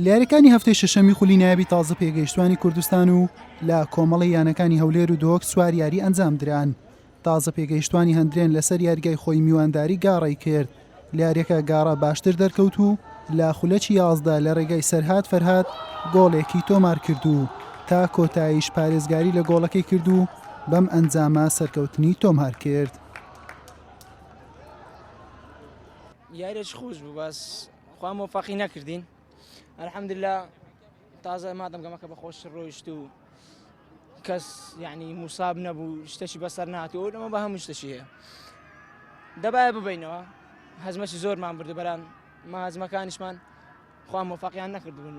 لیارەکانی هەفتەی شەشەمی خولی نایابی تازە پێگەیشتوانی کوردستان و لە کۆمەڵی یانەکانی هەولێر و دۆک سوار یاری ئەنجام دران. تازە پێگەیشتوانی هەندرێن لەسەر یاریگای خۆی میوانداری گاڕی کرد. لیارەکە گاڕە باشتر دەرکەوت و لە خولەکی 11 لە ڕێگای سەرهات فەرهاد گۆڵێکی تۆمار کرد و تا کۆتاییش پارێزگاری لە گۆڵەکەی کرد و بەم ئەنجامە سەرکەوتنی تۆمار کرد. یاریش خۆش بوو بەس خوا مۆفەقی نەکردین. الحەمدلله تازە مادەم گەمەکە بەخۆش ڕۆیشت و کەس یعنی موساب نەبوو شتێکی بەسەر نهاتووە لەمە بە هەموو شتێکی هەیە. دەبایە ببینەوە هەزمەتی زۆرمان بردو بەران ما هەزمەکانیشمان خوا مۆفەقیان نەکردبوون.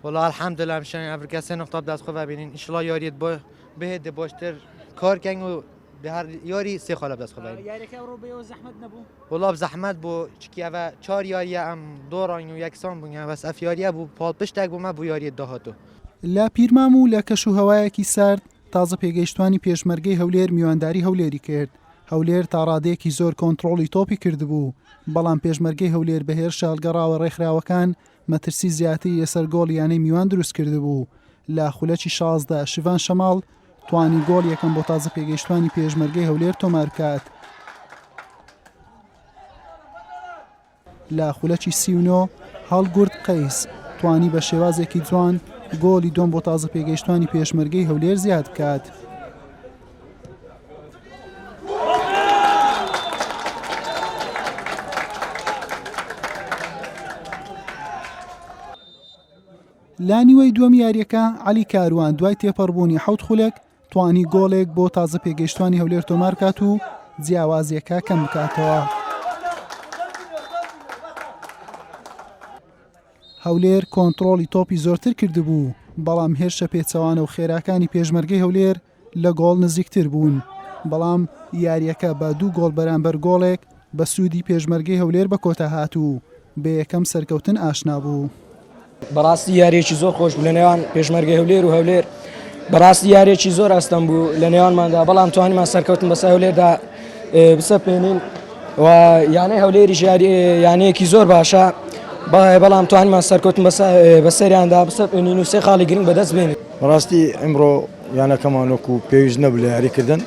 والله الحمدلله مشان افریقا 3 نقطه بدست خو ببینین ان شاء الله یاریت با بهد باشتر کار کنگ و به هر یاری 3 خاله بدست خو ببینین. یاریکە ڕۆ بێ و زەحمەت نەبوو. والله بزحمت بو چکی اوا 4 یاری ام دوران و یکسان بوون بس اف یاری بو پال پشتک بو ما بو یاری داهاتو. لە پیرمام و لە کەش و هەوایەکی سارد تازە پێگەیشتوانی پێشمەرگەی هەولێر میوانداری هەولێری کرد. هەولێر تا ڕادەیەکی زۆر کۆنتڕۆڵی تۆپی کردبوو، بەڵام پێشمەرگەی هەولێر بەهێر شالگەڕاوە ڕێکخراوەکان مەترسی زیاتری لەسەر گۆڵ یانەی میوان دروست کردبوو. لە خولەکی 16 شیڤان شەماڵ توانی گۆڵ یەکەم بۆ تازە پێگەیشتوانی پێشمەرگەی هەولێر تۆمار کات. لە خولەکی 39 هەڵگورد قەیس توانی بە شێوازێکی جوان گۆڵی دۆم بۆ تازە پێگەیشتوانی پێشمەرگەی هەولێر زیاد بکات. لا نیوەی دووەم یاریەکە عەلی کاروان دوای تێپەڕبوونی 7 خولێک توانی گۆڵێک بۆ تازە پێگەیشتوانی هەولێر تۆمار کات و جیاوازیەکە کەم بکاتەوە. هەولێر کۆنتڕۆڵی تۆپی زۆرتر کردبوو، بەڵام هێرشە پێچەوانە و خێراکانی پێشمەرگەی هەولێر لە گۆڵ نزیکتر بوون، بەڵام یاریەکە بە 2 گۆڵ بەرامبەر گۆڵێک بە سوودی پێشمەرگەی هەولێر بە کۆتا هاتوو، بە یەکەم سەرکەوتن ئاشنا بوو. بەڕاستی یاریێکی زۆر خۆش بوو لە نێوان پێشمەرگەی هەولێر و هەولێر. بەڕاستی یاریێکی زۆر ئەستەم بوو لە نێوانماندا، بەڵام توانیمان سەرکەوتن بەسەر هەولێردا بسەپێنین و یانەی هەولێریش یانەیەکی زۆر باشە، بەڵام توانیمان سەرکەوتن بەسەریاندا بسەپێنین و 3 خاڵی گرنگ بەدەست بێنین. بەڕاستی ئەمڕۆ یانەکەمان وەکو پێویست نەبوو لە یاریکردن.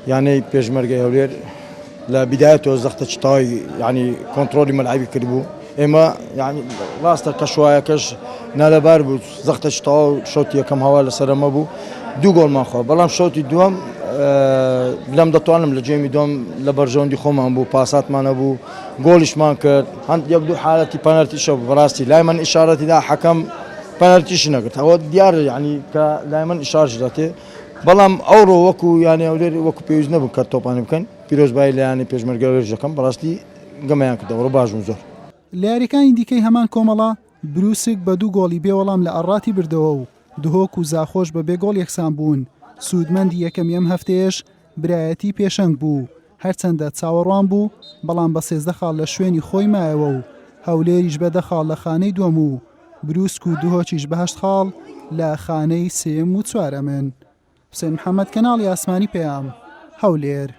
یانەی پێشمەرگەی هەولێر لە بیدایەتەوە زەختەی تاوی ینی کۆنتڕۆلی مەلعەبی کردبوو. ئێمە ینی ڕاستە کەشوایەکەش نالەبار بوو زەختەی تاوا و شەوتی یەکەم هەوا لەسەرەمە بوو 2 گۆڵمان خوا، بەڵام شەوتی دووەم لەم دەتوانم لە جێمی دوم لە بەرژەوەندی خۆمان بوو پاساتمانە بوو گۆڵیشمان کرد هەند 1-2 حالەتی پەنەرتیشە بوو. بەڕاستی لای من ئیشارەتیدا حەکەم پەنەرتیش نەکرد، ئەوە دیارە ینی کە لای من ئیشارەش دەتێ، بەڵام ئەوڕۆ وەکو یانی هەولێر وەکو پێویست نەبوو کە تۆپانی بکەن پیرۆزبایی لە یانی پێشمەرگەی هەولێرەکەم بەڕاستی گەمەیان کردەوە باش بوو زۆر. لە یاریەکانی دیکەی هەمان کۆمەڵە بروسک بە 2 گۆڵی بێوەڵام لە ئەڕاتی بردەوە و دهۆک و زاخۆش بە بێ گۆڵ یەکسان بوون. سوودمەندی یەکەمی ئەم هەفتەیەش برایەتی پێشەنگ بوو، هەرچەندە چاوەڕوان بوو، بەڵام بە 13 خاڵ لە شوێنی خۆی مایەوە و هەولێریش بە 10 خاڵ لە خانەی دووەم و بروسک و دهۆکیش بە 8 خاڵ لە خانەی سێم و چوارەمن. حوسێن محەممەد کەناڵی ئاسمانی پێیام هەولێر.